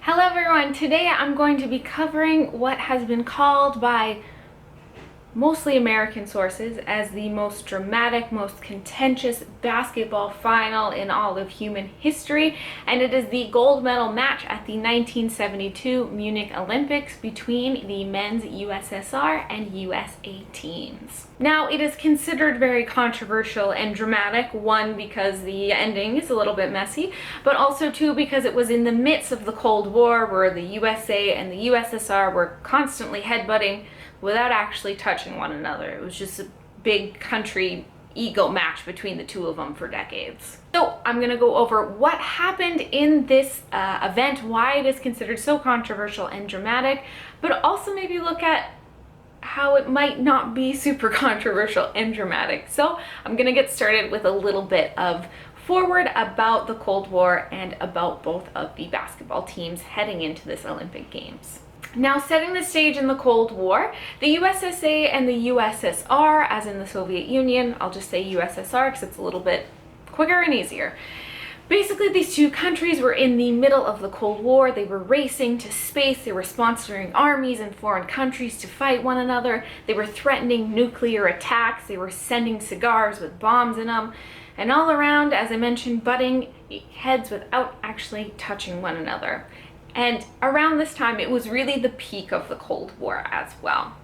Hello everyone, today I'm going to be covering what has been called by mostly American sources as the most dramatic, most contentious basketball final in all of human history, and it is the gold medal match at the 1972 Munich Olympics between the men's USSR and USA teams. Now, it is considered very controversial and dramatic, one, because the ending is a little bit messy, but also two, because it was in the midst of the Cold War where the USA and the USSR were constantly headbutting without actually touching one another. It was just a big country ego match between the two of them for decades. So I'm going to go over what happened in this event, why it is considered so controversial and dramatic, but also maybe look at how it might not be super controversial and dramatic. So I'm going to get started with a little bit of forward about the Cold War and about both of the basketball teams heading into this Olympic Games. Now, setting the stage in the Cold War, the USSA and the USSR, as in the Soviet Union, I'll just say USSR because it's a little bit quicker and easier. Basically, these two countries were in the middle of the Cold War. They were racing to space. They were sponsoring armies in foreign countries to fight one another. They were threatening nuclear attacks. They were sending cigars with bombs in them. And all around, as I mentioned, butting heads without actually touching one another. And around this time, it was really the peak of the Cold War as well.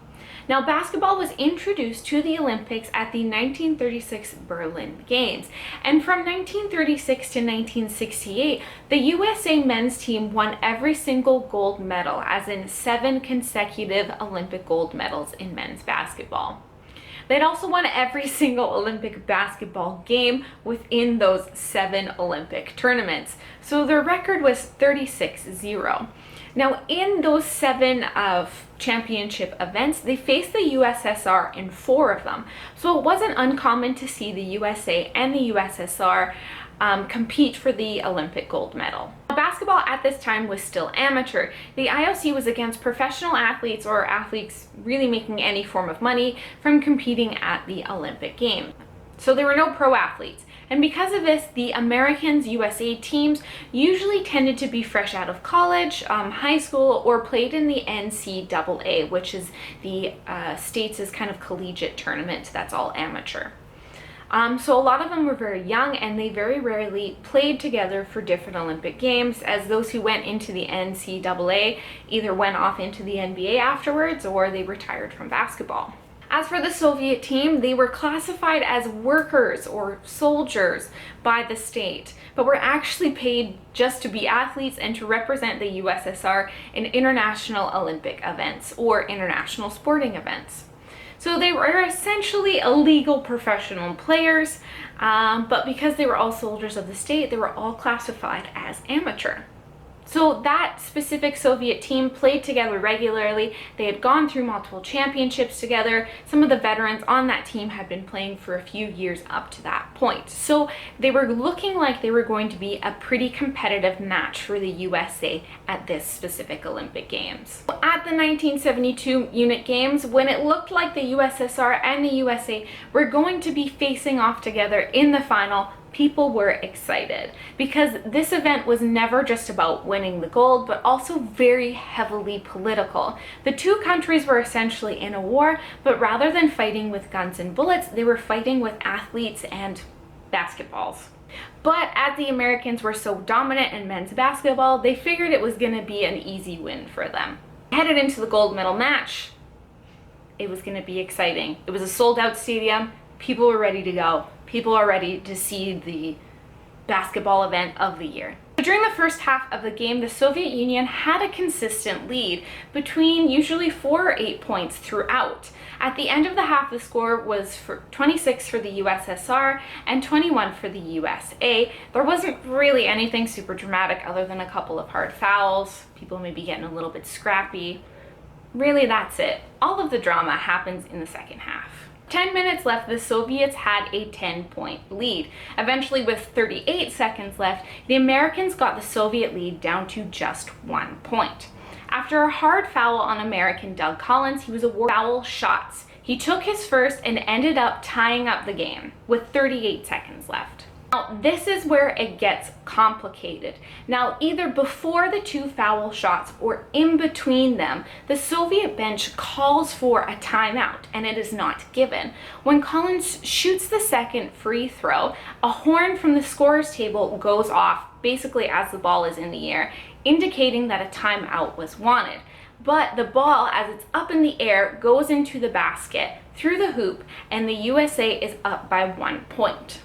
Now, basketball was introduced to the Olympics at the 1936 Berlin Games. And from 1936 to 1968, the USA men's team won every single gold medal, as in 7 consecutive Olympic gold medals in men's basketball. They'd also won every single Olympic basketball game within those 7 Olympic tournaments. So their record was 36-0. Now, in those 7 championship events, they faced the USSR in 4 of them. So it wasn't uncommon to see the USA and the USSR compete for the Olympic gold medal. Basketball at this time was still amateur. The IOC was against professional athletes or athletes really making any form of money from competing at the Olympic Games. So there were no pro athletes. And because of this, the Americans' USA teams usually tended to be fresh out of college, high school, or played in the NCAA, which is the states' kind of collegiate tournament that's all amateur. So a lot of them were very young, and they very rarely played together for different Olympic Games, as those who went into the NCAA either went off into the NBA afterwards or they retired from basketball. As for the Soviet team, they were classified as workers or soldiers by the state, but were actually paid just to be athletes and to represent the USSR in international Olympic events or international sporting events. So they were essentially illegal professional players, but because they were all soldiers of the state, they were all classified as amateur. So that specific Soviet team played together regularly. They had gone through multiple championships together. Some of the veterans on that team had been playing for a few years up to that point. So they were looking like they were going to be a pretty competitive match for the USA at this specific Olympic Games. At the 1972 Munich Games, when it looked like the USSR and the USA were going to be facing off together in the final, people were excited because this event was never just about winning the gold, but also very heavily political. The two countries were essentially in a war, but rather than fighting with guns and bullets, they were fighting with athletes and basketballs. But as the Americans were so dominant in men's basketball, they figured it was going to be an easy win for them. Headed into the gold medal match, it was going to be exciting. It was a sold-out stadium. People were ready to go. People are ready to see the basketball event of the year. During the first half of the game, the Soviet Union had a consistent lead between usually 4 or 8 points throughout. At the end of the half, the score was 26 for the USSR and 21 for the USA. There wasn't really anything super dramatic other than a couple of hard fouls, people maybe getting a little bit scrappy. Really, that's it. All of the drama happens in the second half. 10 minutes left, the Soviets had a 10-point lead. Eventually, with 38 seconds left, the Americans got the Soviet lead down to just 1 point. After a hard foul on American Doug Collins, he was awarded foul shots. He took his first and ended up tying up the game with 38 seconds left. Now, this is where it gets complicated. Now, either before the 2 foul shots or in between them, the Soviet bench calls for a timeout, and it is not given. When Collins shoots the second free throw, a horn from the scorer's table goes off basically as the ball is in the air, indicating that a timeout was wanted. But the ball, as it's up in the air, goes into the basket through the hoop, and the USA is up by 1 point.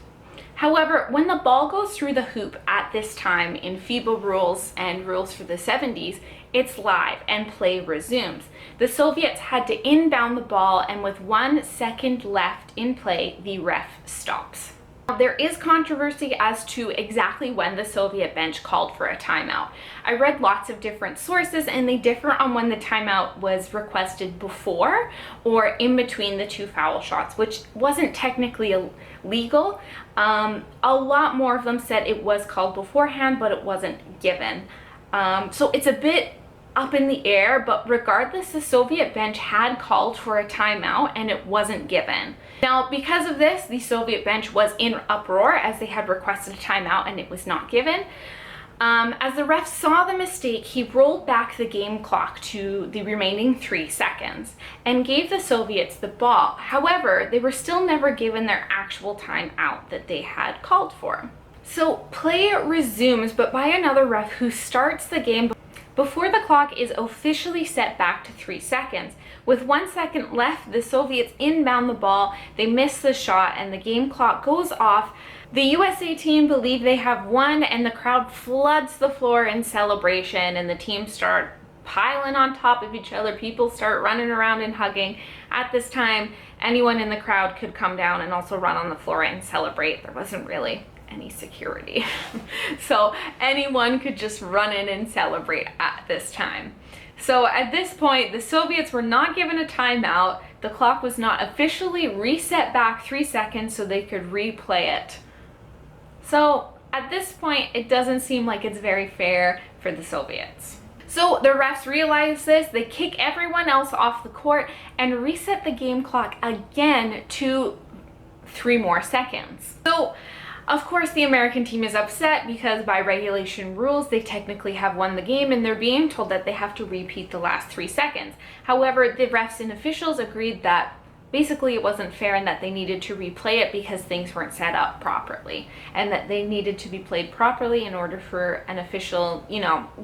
However, when the ball goes through the hoop at this time in FIBA rules and rules for the 70s, it's live and play resumes. The Soviets had to inbound the ball, and with 1 second left in play, the ref stops. There is controversy as to exactly when the Soviet bench called for a timeout. I read lots of different sources, and they differ on when the timeout was requested before or in between the 2 foul shots, which wasn't technically illegal. A lot more of them said it was called beforehand, but it wasn't given. So it's a bit up in the air, but regardless, the Soviet bench had called for a timeout and it wasn't given. Now, because of this, the Soviet bench was in uproar as they had requested a timeout and it was not given. As the ref saw the mistake, he rolled back the game clock to the remaining 3 seconds and gave the Soviets the ball. However, they were still never given their actual timeout that they had called for. So play resumes, but by another ref who starts the game before the clock is officially set back to 3 seconds. With 1 second left, the Soviets inbound the ball, they miss the shot, and the game clock goes off. The USA team believe they have won, and the crowd floods the floor in celebration, and the teams start piling on top of each other. People start running around and hugging. At this time, anyone in the crowd could come down and also run on the floor and celebrate. There wasn't really any security. So anyone could just run in and celebrate at this time. So at this point, the Soviets were not given a timeout. The clock was not officially reset back 3 seconds so they could replay it. So at this point, it doesn't seem like it's very fair for the Soviets. So the refs realize this, they kick everyone else off the court and reset the game clock again to 3 more seconds. So of course, the American team is upset because by regulation rules, they technically have won the game and they're being told that they have to repeat the last 3 seconds. However, the refs and officials agreed that basically it wasn't fair and that they needed to replay it because things weren't set up properly and that they needed to be played properly in order for an official,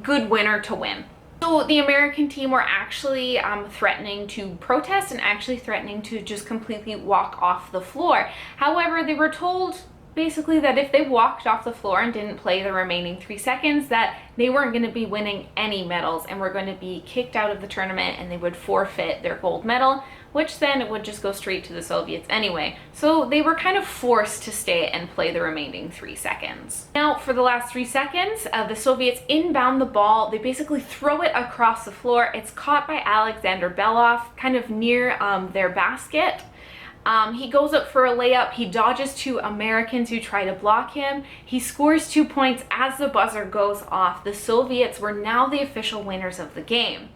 good winner to win. So the American team were actually threatening to protest and actually threatening to just completely walk off the floor. However, they were told basically that if they walked off the floor and didn't play the remaining 3 seconds, that they weren't going to be winning any medals and were going to be kicked out of the tournament and they would forfeit their gold medal, which then it would just go straight to the Soviets anyway. So they were kind of forced to stay and play the remaining 3 seconds. Now, for the last 3 seconds, the Soviets inbound the ball. They basically throw it across the floor. It's caught by Alexander Belov, kind of near their basket. He goes up for a layup. He dodges 2 Americans who try to block him. He scores 2 points as the buzzer goes off. The Soviets were now the official winners of the game.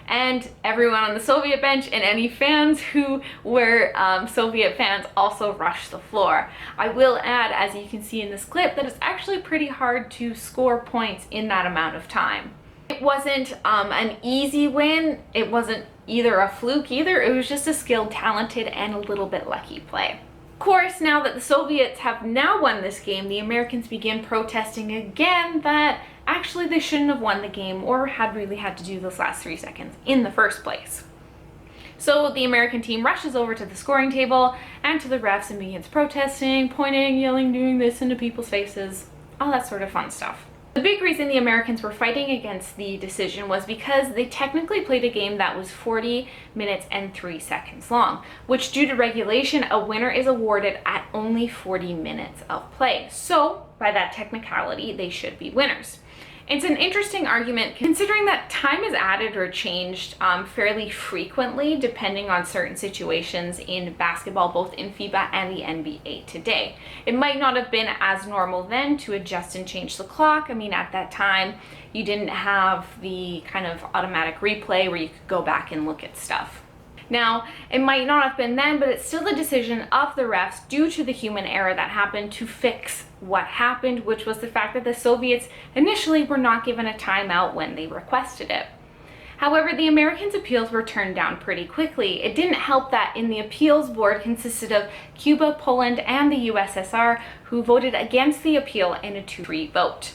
And everyone on the Soviet bench and any fans who were Soviet fans also rushed the floor. I will add, as you can see in this clip, that it's actually pretty hard to score points in that amount of time. It wasn't an easy win. It wasn't either a fluke either. It was just a skilled, talented, and a little bit lucky play. Of course, now that the Soviets have now won this game, the Americans begin protesting again that actually they shouldn't have won the game or had really had to do those last 3 seconds in the first place. So the American team rushes over to the scoring table and to the refs and begins protesting, pointing, yelling, doing this into people's faces, all that sort of fun stuff. The big reason the Americans were fighting against the decision was because they technically played a game that was 40 minutes and 3 seconds long, which due to regulation, a winner is awarded at only 40 minutes of play. So by that technicality, they should be winners. It's an interesting argument considering that time is added or changed fairly frequently depending on certain situations in basketball, both in FIBA and the NBA today. It might not have been as normal then to adjust and change the clock. I mean, at that time, you didn't have the kind of automatic replay where you could go back and look at stuff. Now, it might not have been then, but it's still the decision of the refs due to the human error that happened to fix what happened, which was the fact that the Soviets initially were not given a timeout when they requested it. However, the Americans' appeals were turned down pretty quickly. It didn't help that in the appeals board consisted of Cuba, Poland, and the USSR, who voted against the appeal in a 2-3 vote.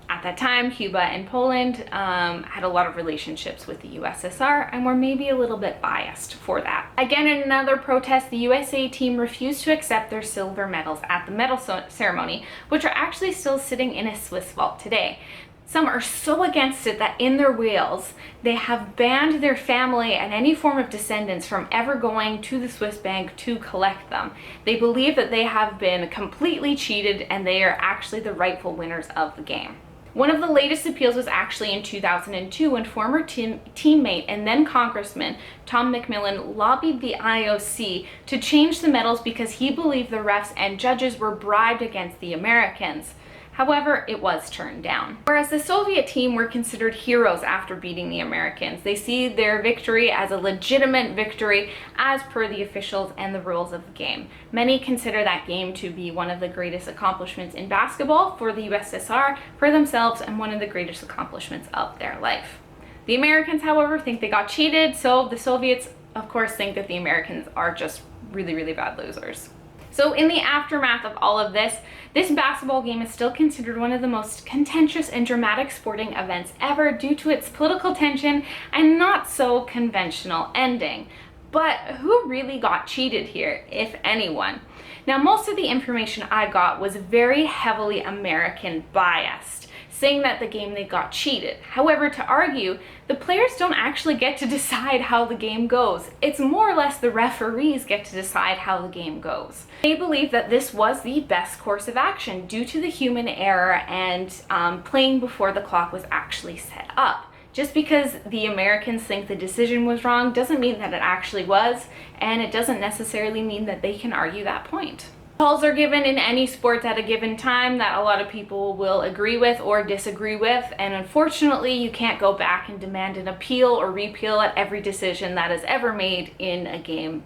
At that time, Cuba and Poland had a lot of relationships with the USSR and were maybe a little bit biased for that. Again, in another protest, the USA team refused to accept their silver medals at the medal ceremony, which are actually still sitting in a Swiss vault today. Some are so against it that in their wills, they have banned their family and any form of descendants from ever going to the Swiss bank to collect them. They believe that they have been completely cheated and they are actually the rightful winners of the game. One of the latest appeals was actually in 2002 when former teammate and then Congressman Tom McMillan lobbied the IOC to change the medals because he believed the refs and judges were bribed against the Americans. However, it was turned down. Whereas the Soviet team were considered heroes after beating the Americans, they see their victory as a legitimate victory as per the officials and the rules of the game. Many consider that game to be one of the greatest accomplishments in basketball for the USSR, for themselves, and one of the greatest accomplishments of their life. The Americans, however, think they got cheated, so the Soviets, of course, think that the Americans are just really, really bad losers. So in the aftermath of all of this, this basketball game is still considered one of the most contentious and dramatic sporting events ever due to its political tension and not so conventional ending. But who really got cheated here, if anyone? Now, most of the information I got was very heavily American biased, saying that the game they got cheated. However, to argue, the players don't actually get to decide how the game goes. It's more or less the referees get to decide how the game goes. They believe that this was the best course of action due to the human error and playing before the clock was actually set up. Just because the Americans think the decision was wrong doesn't mean that it actually was, and it doesn't necessarily mean that they can argue that point. Calls are given in any sports at a given time that a lot of people will agree with or disagree with, and unfortunately you can't go back and demand an appeal or repeal at every decision that is ever made in a game.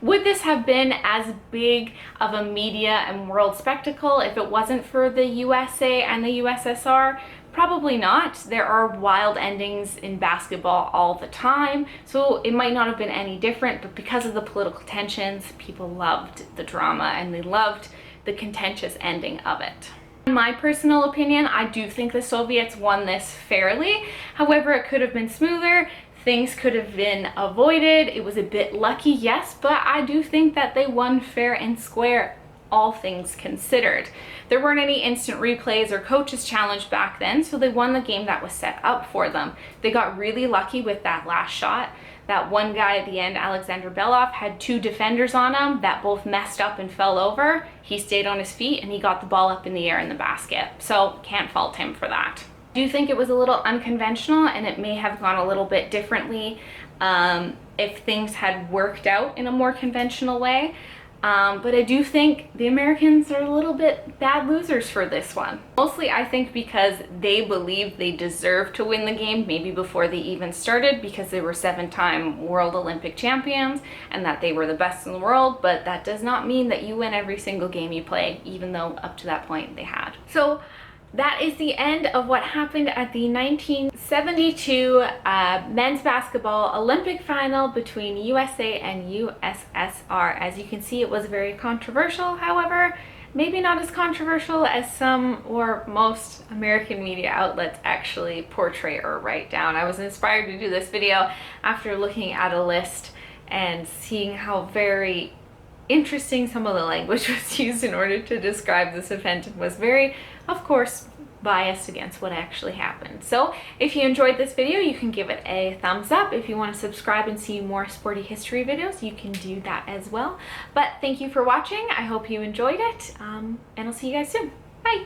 Would this have been as big of a media and world spectacle if it wasn't for the USA and the USSR? Probably not. There are wild endings in basketball all the time, so it might not have been any different, but because of the political tensions, people loved the drama and they loved the contentious ending of it. In my personal opinion, I do think the Soviets won this fairly. However, it could have been smoother. Things could have been avoided. It was a bit lucky, yes, but I do think that they won fair and square, all things considered. There weren't any instant replays or coaches challenged back then, so they won the game that was set up for them. They got really lucky with that last shot. That one guy at the end, Alexander Belov, had 2 defenders on him that both messed up and fell over. He stayed on his feet and he got the ball up in the air in the basket, so can't fault him for that. I do think it was a little unconventional and it may have gone a little bit differently if things had worked out in a more conventional way. But I do think the Americans are a little bit bad losers for this one. Mostly I think because they believe they deserved to win the game maybe before they even started, because they were 7-time World Olympic champions and that they were the best in the world, but that does not mean that you win every single game you play, even though up to that point they had. So that is the end of what happened at the 1972 men's basketball Olympic final between USA and USSR. As you can see, it was very controversial. However, maybe not as controversial as some or most American media outlets actually portray or write down. I was inspired to do this video after looking at a list and seeing how very interesting some of the language was used in order to describe this event, and was very, of course, biased against what actually happened. So if you enjoyed this video, you can give it a thumbs up. If you want to subscribe and see more sporty history videos, you can do that as well. But thank you for watching. I hope you enjoyed it, and I'll see you guys soon. Bye!